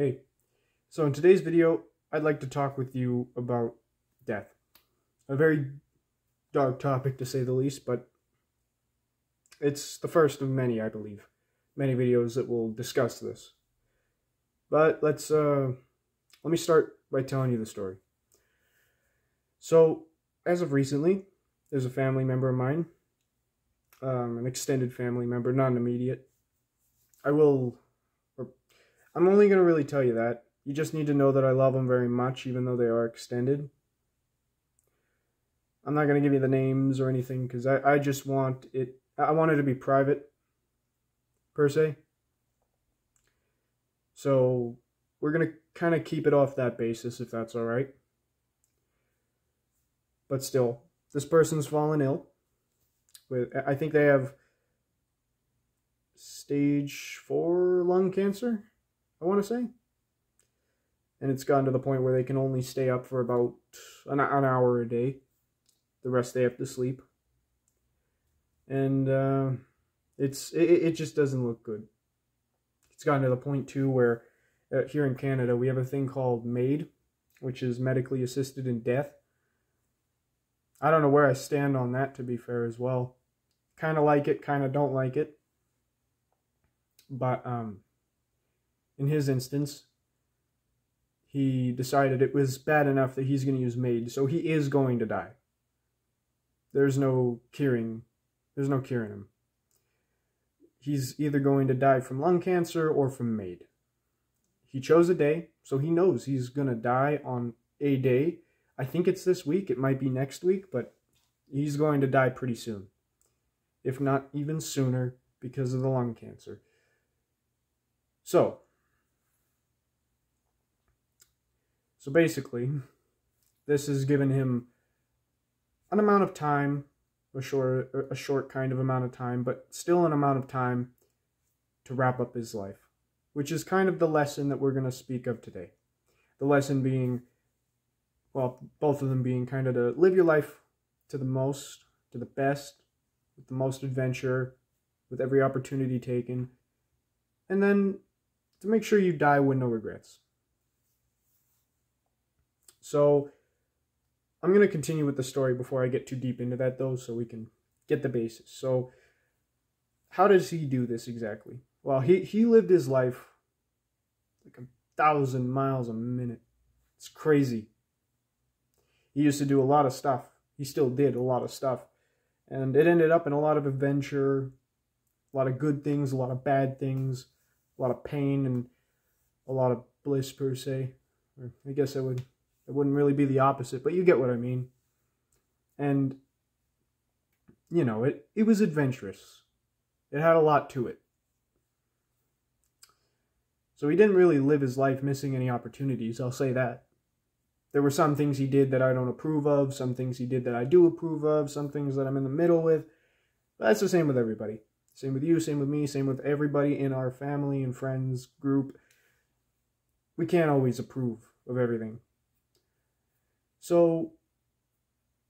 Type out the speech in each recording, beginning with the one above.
Hey, so in today's video, I'd like to talk with you about death. A very dark topic to say the least, but it's the first of many, I believe. Many videos that will discuss this. But let me start by telling you the story. So, as of recently, there's a family member of mine, an extended family member, not an immediate. I'm only going to really tell you that. You just need to know that I love them very much, even though they are extended. I'm not going to give you the names or anything, because I just want it, I want it to be private, per se. So, we're going to kind of keep it off that basis, if that's alright. But still, this person's fallen ill. I think they have stage 4 lung cancer, I want to say. And it's gotten to the point where they can only stay up for about an hour a day. The rest they have to sleep. And it just doesn't look good. It's gotten to the point too where here in Canada we have a thing called MAID, which is medically assisted in death. I don't know where I stand on that, to be fair, as well. Kind of like it, kind of don't like it. But in his instance, he decided it was bad enough that he's going to use MAID, so he is going to die. There's no curing him. He's either going to die from lung cancer or from MAID. He chose a day, so he knows he's going to die on a day. I think it's this week, it might be next week, but he's going to die pretty soon. If not even sooner, because of the lung cancer. So basically, this has given him an amount of time, a short kind of amount of time, but still an amount of time to wrap up his life, which is kind of the lesson that we're going to speak of today. The lesson being, well, both of them being kind of to live your life to the most, to the best, with the most adventure, with every opportunity taken, and then to make sure you die with no regrets. So, I'm going to continue with the story before I get too deep into that, though, so we can get the basis. So, how does he do this exactly? Well, he lived his life like 1,000 miles a minute. It's crazy. He used to do a lot of stuff. He still did a lot of stuff. And it ended up in a lot of adventure, a lot of good things, a lot of bad things, a lot of pain, and a lot of bliss, per se. Or I guess it wouldn't really be the opposite, but you get what I mean. And, you know, it was adventurous. It had a lot to it. So he didn't really live his life missing any opportunities, I'll say that. There were some things he did that I don't approve of, some things he did that I do approve of, some things that I'm in the middle with. But that's the same with everybody. Same with you, same with me, same with everybody in our family and friends group. We can't always approve of everything. So,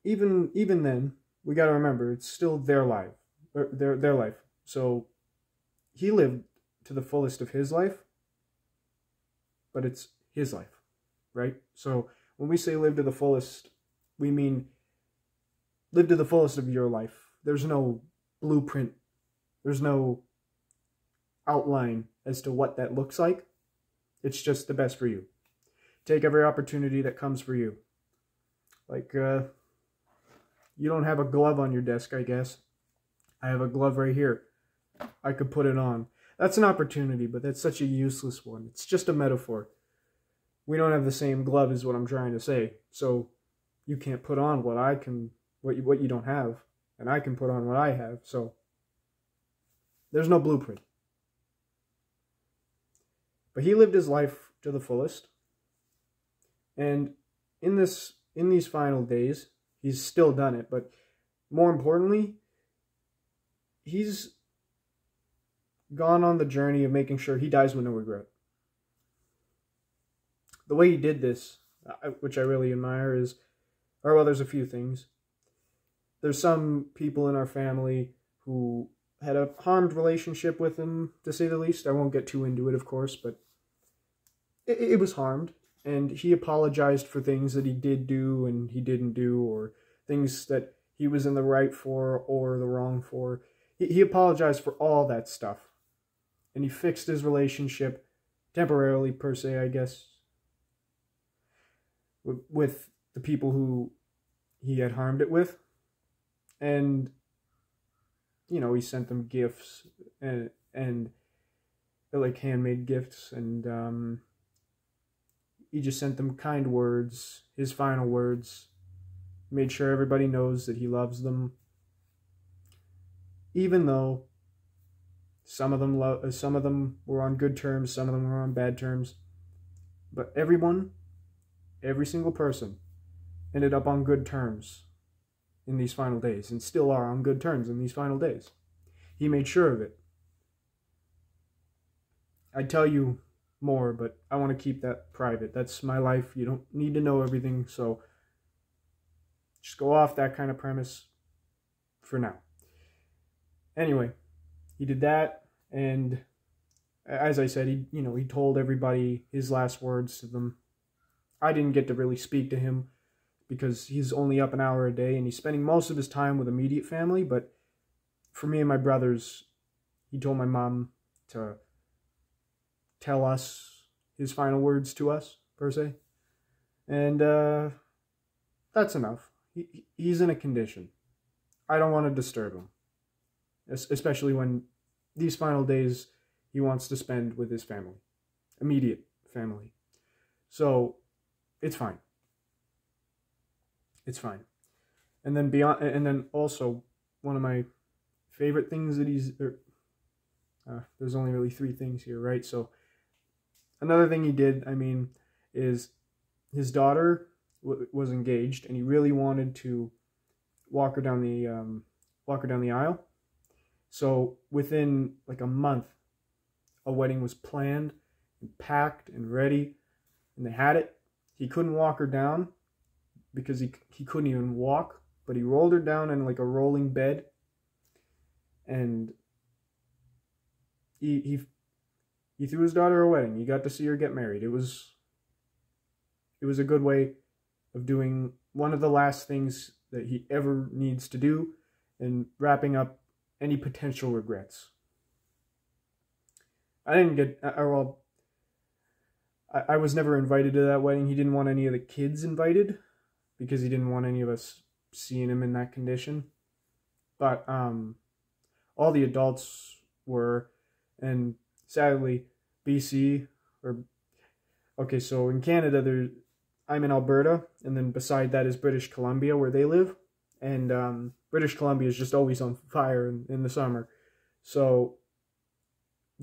even then, we got to remember, it's still their life. Their life. So, he lived to the fullest of his life, but it's his life, right? So, when we say live to the fullest, we mean live to the fullest of your life. There's no blueprint. There's no outline as to what that looks like. It's just the best for you. Take every opportunity that comes for you. Like, you don't have a glove on your desk, I guess. I have a glove right here. I could put it on. That's an opportunity, but that's such a useless one. It's just a metaphor. We don't have the same glove is what I'm trying to say. So, you can't put on what you don't have. And I can put on what I have. So, there's no blueprint. But he lived his life to the fullest. And in these final days, he's still done it, but more importantly, he's gone on the journey of making sure he dies with no regret. The way he did this, which I really admire, is, well, there's a few things. There's some people in our family who had a harmed relationship with him, to say the least. I won't get too into it, of course, but it was harmed, and he apologized for things that he did do and he didn't do, or things that he was in the right for or the wrong for. He apologized for all that stuff, and he fixed his relationship temporarily, per se, I guess, with the people who he had harmed it with. And you know, he sent them gifts and like handmade gifts, and he just sent them kind words, his final words, made sure everybody knows that he loves them, even though some of them were on good terms, some of them were on bad terms, but every single person ended up on good terms in these final days, and still are on good terms in these final days. He made sure of it. I'd tell you more, but I want to keep that private. That's my life. You don't need to know everything, so just go off that kind of premise for now. Anyway, he did that, and as I said, he told everybody his last words to them. I didn't get to really speak to him because he's only up an hour a day, and he's spending most of his time with immediate family, but for me and my brothers, he told my mom to tell us his final words to us, per se. And that's enough. He's in a condition. I don't want to disturb him, especially when these final days he wants to spend with his family, immediate family. So it's fine. It's fine. And then also one of my favorite things that there's only really 3 things here, right? So another thing he did, is his daughter was engaged, and he really wanted to walk her down the aisle. So within like a month, a wedding was planned and packed and ready, and they had it. He couldn't walk her down because he couldn't even walk, but he rolled her down in like a rolling bed, and he threw his daughter a wedding. He got to see her get married. It was a good way of doing one of the last things that he ever needs to do, and wrapping up any potential regrets. I was never invited to that wedding. He didn't want any of the kids invited because he didn't want any of us seeing him in that condition. But all the adults were, and sadly, so in Canada, I'm in Alberta, and then beside that is British Columbia, where they live, and British Columbia is just always on fire in the summer. So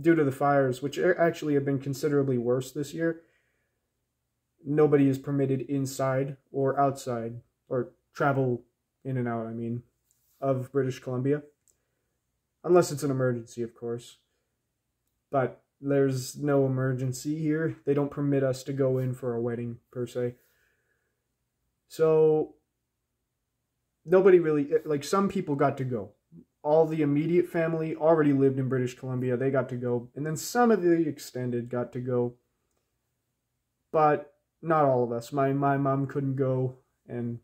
due to the fires, which actually have been considerably worse this year, nobody is permitted inside or outside, or travel in and out, of British Columbia. Unless it's an emergency, of course. But there's no emergency here. They don't permit us to go in for a wedding, per se. So nobody really, like, some people got to go. All the immediate family already lived in British Columbia. They got to go. And then some of the extended got to go. But not all of us. My mom couldn't go. And,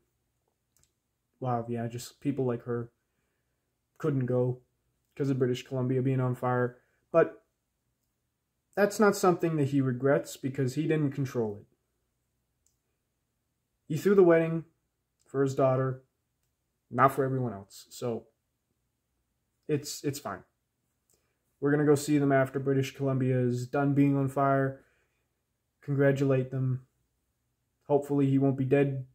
wow, yeah, just people like her couldn't go because of British Columbia being on fire. But that's not something that he regrets because he didn't control it. He threw the wedding for his daughter, not for everyone else. So it's fine. We're going to go see them after British Columbia is done being on fire. Congratulate them. Hopefully he won't be dead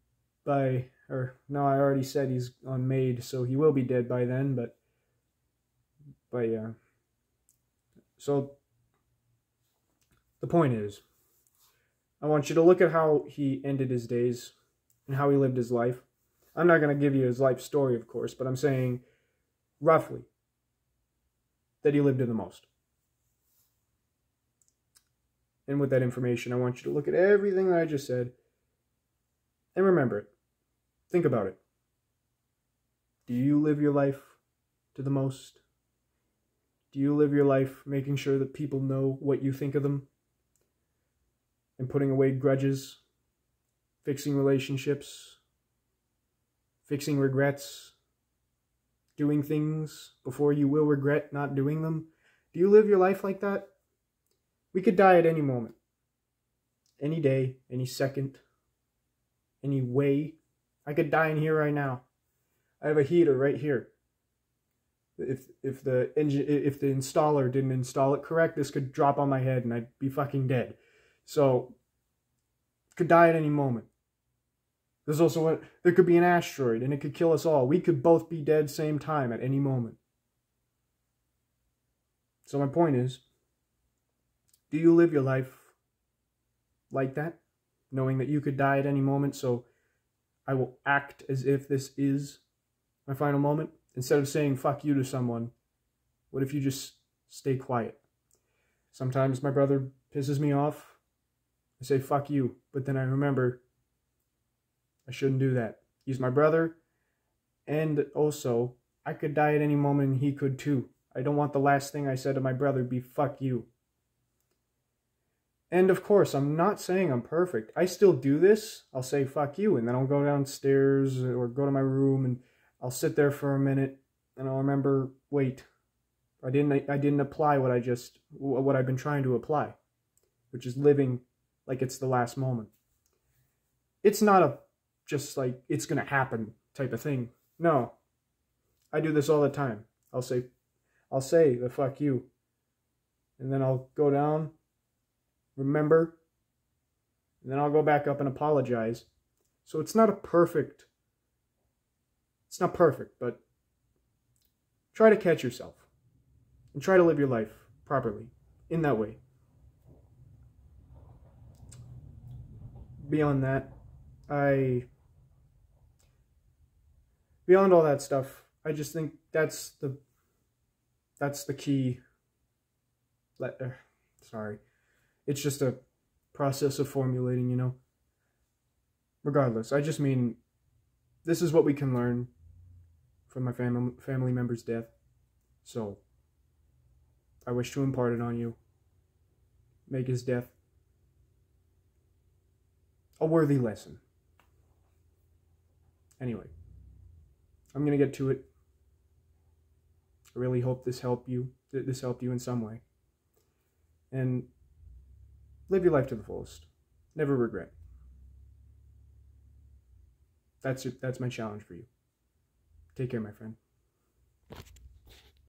by, or no, I already said he's on MAID, so he will be dead by then, but yeah. So the point is, I want you to look at how he ended his days and how he lived his life. I'm not going to give you his life story, of course, but I'm saying roughly that he lived in the most. And with that information, I want you to look at everything that I just said and remember it. Think about it. Do you live your life to the most? Do you live your life making sure that people know what you think of them? and putting away grudges, fixing relationships, fixing regrets, doing things before you will regret not doing them? Do you live your life like that? We could die at any moment, any day, any second, any way. I could die in here right now. I have a heater right here. If the installer didn't install it correct, this could drop on my head and I'd be fucking dead. So, could die at any moment. There's also there could be an asteroid and it could kill us all. We could both be dead same time at any moment. So my point is, do you live your life like that, knowing that you could die at any moment? So I will act as if this is my final moment. Instead of saying fuck you to someone, what if you just stay quiet? Sometimes my brother pisses me off. I say fuck you, but then I remember I shouldn't do that. He's my brother, and also I could die at any moment and he could too. I don't want the last thing I said to my brother be fuck you. And of course, I'm not saying I'm perfect. I still do this. I'll say fuck you, and then I'll go downstairs or go to my room and I'll sit there for a minute and I'll remember, wait, I didn't apply what I've been trying to apply, which is living like it's the last moment. It's not just like it's gonna happen type of thing. No. I do this all the time. I'll say the fuck you. And then I'll go down, remember, and then I'll go back up and apologize. So it's not perfect, but try to catch yourself and try to live your life properly in that way. Beyond that, beyond all that stuff, I just think that's the key. Sorry. It's just a process of formulating, you know. Regardless, I just mean, this is what we can learn from my family member's death. So, I wish to impart it on you. Make his death a worthy lesson. Anyway, I'm going to get to it. I really hope this helped you in some way. And live your life to the fullest. Never regret. That's it. That's my challenge for you. Take care, my friend.